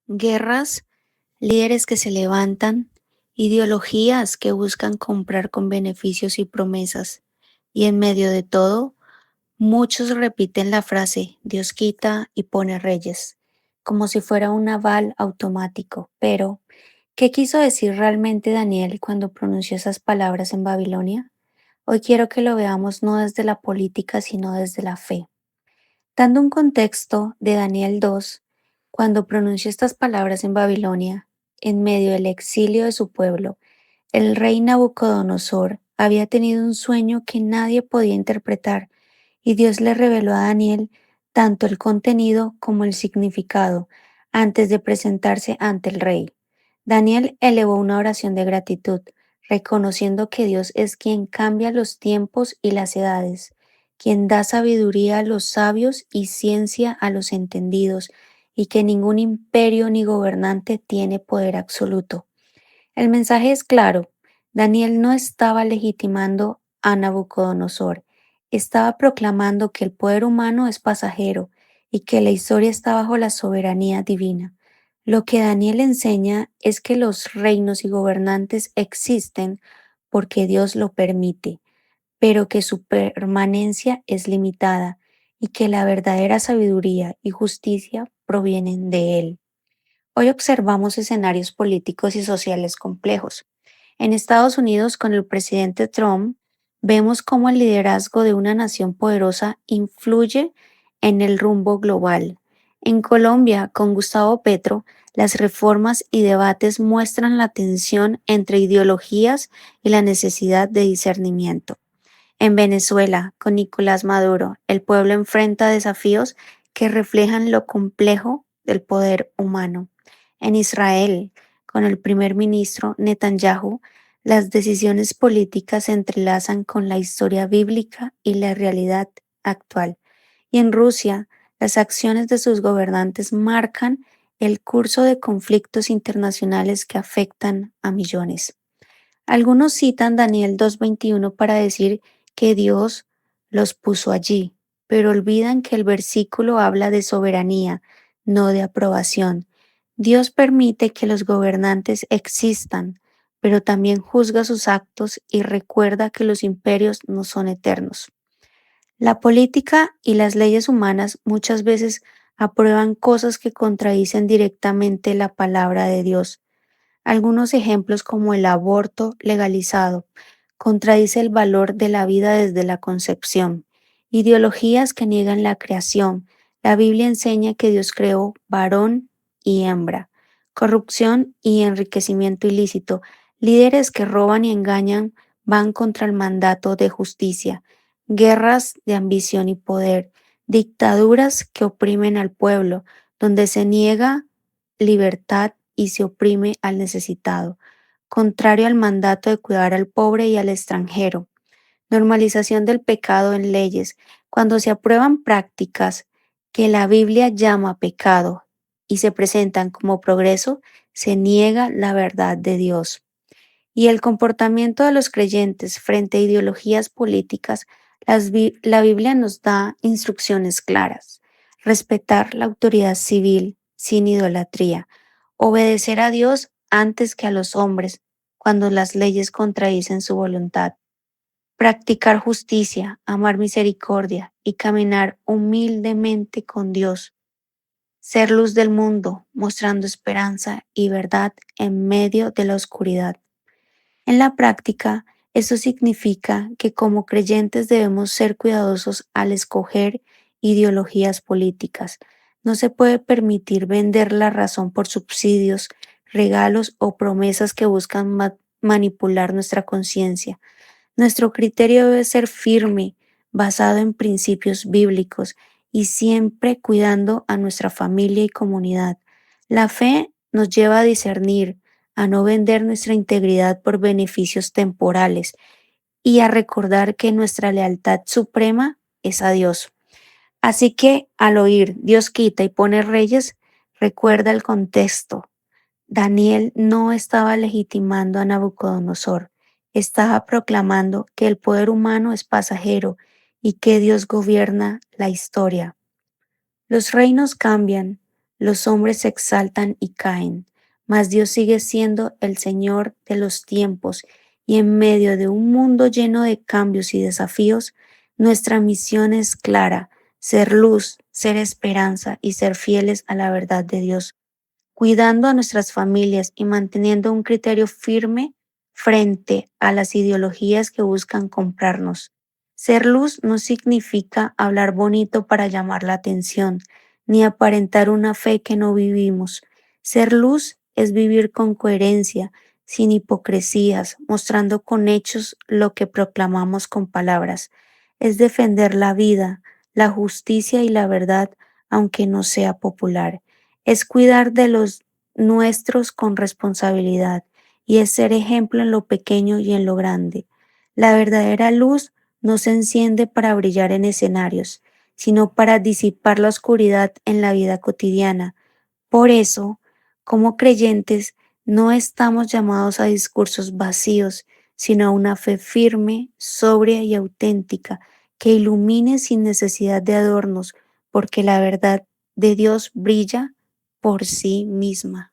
Guerras, líderes que se levantan, ideologías que buscan comprar con beneficios y promesas. Y en medio de todo, muchos repiten la frase Dios quita y pone reyes, como si fuera un aval automático. Pero, ¿qué quiso decir realmente Daniel cuando pronunció esas palabras en Babilonia? Hoy quiero que lo veamos no desde la política, sino desde la fe. Dando un contexto de Daniel 2, cuando pronunció estas palabras en Babilonia, en medio del exilio de su pueblo, el rey Nabucodonosor había tenido un sueño que nadie podía interpretar, y Dios le reveló a Daniel tanto el contenido como el significado antes de presentarse ante el rey. Daniel elevó una oración de gratitud, reconociendo que Dios es quien cambia los tiempos y las edades, quien da sabiduría a los sabios y ciencia a los entendidos, y que ningún imperio ni gobernante tiene poder absoluto. El mensaje es claro. Daniel no estaba legitimando a Nabucodonosor, estaba proclamando que el poder humano es pasajero y que la historia está bajo la soberanía divina. Lo que Daniel enseña es que los reinos y gobernantes existen porque Dios lo permite, pero que su permanencia es limitada y que la verdadera sabiduría y justicia provienen de Él. Hoy observamos escenarios políticos y sociales complejos. En Estados Unidos, con el presidente Trump, vemos cómo el liderazgo de una nación poderosa influye en el rumbo global. En Colombia, con Gustavo Petro, las reformas y debates muestran la tensión entre ideologías y la necesidad de discernimiento. En Venezuela, con Nicolás Maduro, el pueblo enfrenta desafíos que reflejan lo complejo del poder humano. En Israel, con el primer ministro Netanyahu, las decisiones políticas se entrelazan con la historia bíblica y la realidad actual. Y en Rusia, las acciones de sus gobernantes marcan el curso de conflictos internacionales que afectan a millones. Algunos citan Daniel 2:21 para decir que Dios los puso allí, pero olvidan que el versículo habla de soberanía, no de aprobación. Dios permite que los gobernantes existan, pero también juzga sus actos y recuerda que los imperios no son eternos. La política y las leyes humanas muchas veces aprueban cosas que contradicen directamente la palabra de Dios. Algunos ejemplos como el aborto legalizado contradice el valor de la vida desde la concepción. Ideologías que niegan la creación. La Biblia enseña que Dios creó varón y hembra. Corrupción y enriquecimiento ilícito. Líderes que roban y engañan van contra el mandato de justicia. Guerras de ambición y poder. Dictaduras que oprimen al pueblo, donde se niega libertad y se oprime al necesitado, contrario al mandato de cuidar al pobre y al extranjero. Normalización del pecado en leyes. Cuando se aprueban prácticas que la Biblia llama pecado y se presentan como progreso, se niega la verdad de Dios. Y el comportamiento de los creyentes frente a ideologías políticas, la Biblia nos da instrucciones claras. Respetar la autoridad civil sin idolatría. Obedecer a Dios antes que a los hombres cuando las leyes contradicen su voluntad. Practicar justicia, amar misericordia y caminar humildemente con Dios. Ser luz del mundo, mostrando esperanza y verdad en medio de la oscuridad. En la práctica, eso significa que como creyentes debemos ser cuidadosos al escoger ideologías políticas. No se puede permitir vender la razón por subsidios, regalos o promesas que buscan manipular nuestra conciencia. Nuestro criterio debe ser firme, basado en principios bíblicos y siempre cuidando a nuestra familia y comunidad. La fe nos lleva a discernir, a no vender nuestra integridad por beneficios temporales y a recordar que nuestra lealtad suprema es a Dios. Así que al oír Dios quita y pone reyes, recuerda el contexto. Daniel no estaba legitimando a Nabucodonosor, estaba proclamando que el poder humano es pasajero y que Dios gobierna la historia. Los reinos cambian, Los hombres se exaltan y caen, mas Dios sigue siendo el Señor de los tiempos y en medio de un mundo lleno de cambios y desafíos, nuestra misión es clara: ser luz, ser esperanza y ser fieles a la verdad de Dios, cuidando a nuestras familias y manteniendo un criterio firme frente a las ideologías que buscan comprarnos. Ser luz no significa hablar bonito para llamar la atención, ni aparentar una fe que no vivimos. Ser luz es vivir con coherencia, sin hipocresías, mostrando con hechos lo que proclamamos con palabras. Es defender la vida, la justicia y la verdad, aunque no sea popular. Es cuidar de los nuestros con responsabilidad y es ser ejemplo en lo pequeño y en lo grande. La verdadera luz no se enciende para brillar en escenarios, sino para disipar la oscuridad en la vida cotidiana. Por eso, como creyentes, no estamos llamados a discursos vacíos, sino a una fe firme, sobria y auténtica, que ilumine sin necesidad de adornos, porque la verdad de Dios brilla por sí misma.